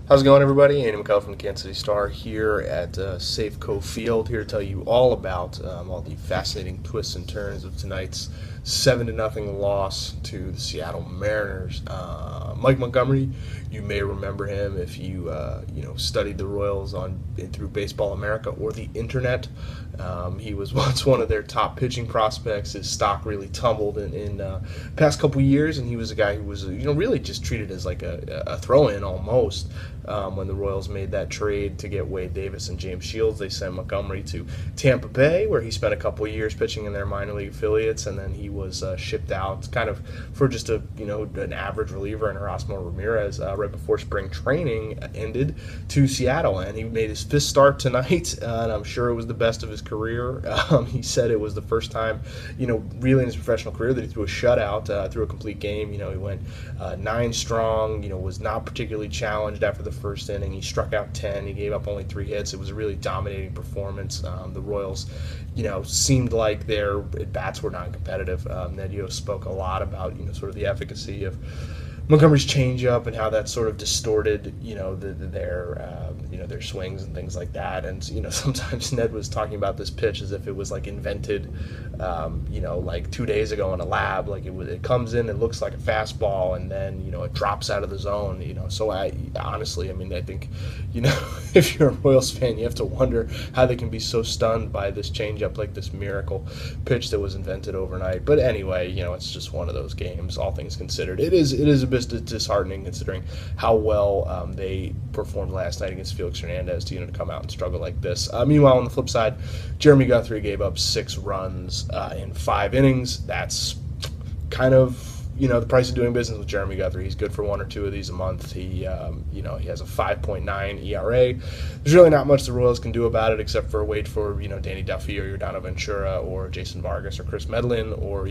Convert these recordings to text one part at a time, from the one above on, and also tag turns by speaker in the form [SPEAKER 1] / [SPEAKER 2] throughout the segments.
[SPEAKER 1] How's it going, everybody? Andy McCullough from the Kansas City Star here at Safeco Field, here to tell you all about all the fascinating twists and turns of tonight's 7-0 loss to the Seattle Mariners. Mike Montgomery, you may remember him if you studied the Royals through Baseball America or the internet. He was once one of their top pitching prospects. His stock really tumbled in past couple years, and he was a guy who was really just treated as like a throw-in almost. When the Royals made that trade to get Wade Davis and James Shields, they sent Montgomery to Tampa Bay, where he spent a couple of years pitching in their minor league affiliates, and then he was shipped out kind of for just an average reliever in Erasmo Ramirez right before spring training ended to Seattle, and he made his fifth start tonight, and I'm sure it was the best of his career. He said it was the first time, really in his professional career that he threw a shutout, threw a complete game. He went 9 strong. Was not particularly challenged after the first inning. He struck out 10. He gave up only 3 hits. It was a really dominating performance. The Royals, seemed like their at-bats were non-competitive. Nedio spoke a lot about, sort of the efficacy of Montgomery's changeup and how that sort of distorted, their swings and things like that. And sometimes Ned was talking about this pitch as if it was like invented, like 2 days ago in a lab. Like it comes in, it looks like a fastball, and then it drops out of the zone. So I honestly, I think, if you're a Royals fan, you have to wonder how they can be so stunned by this changeup, like this miracle pitch that was invented overnight. But anyway, it's just one of those games. All things considered, it is a bit disheartening considering how well they performed last night against Felix Hernandez to come out and struggle like this. Meanwhile, on the flip side, Jeremy Guthrie gave up 6 runs in 5 innings. That's kind of the price of doing business with Jeremy Guthrie. He's good for 1 or 2 of these a month. He has a 5.9 ERA. There's really not much the Royals can do about it except for wait for Danny Duffy or Yordano Ventura or Jason Vargas or Chris Medlin or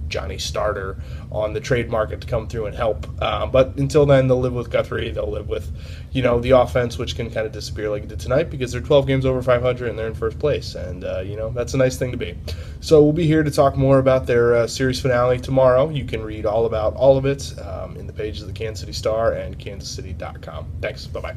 [SPEAKER 1] Johnny Starter on the trade market to come through and help. But until then, they'll live with Guthrie. They'll live with the offense, which can kind of disappear like it did tonight because they're 12 games over 500 and they're in first place, and that's a nice thing to be. So we'll be here to talk more about their series finale tomorrow. You can read all about all of it in the pages of the Kansas City Star and kansascity.com. Thanks. Bye-bye.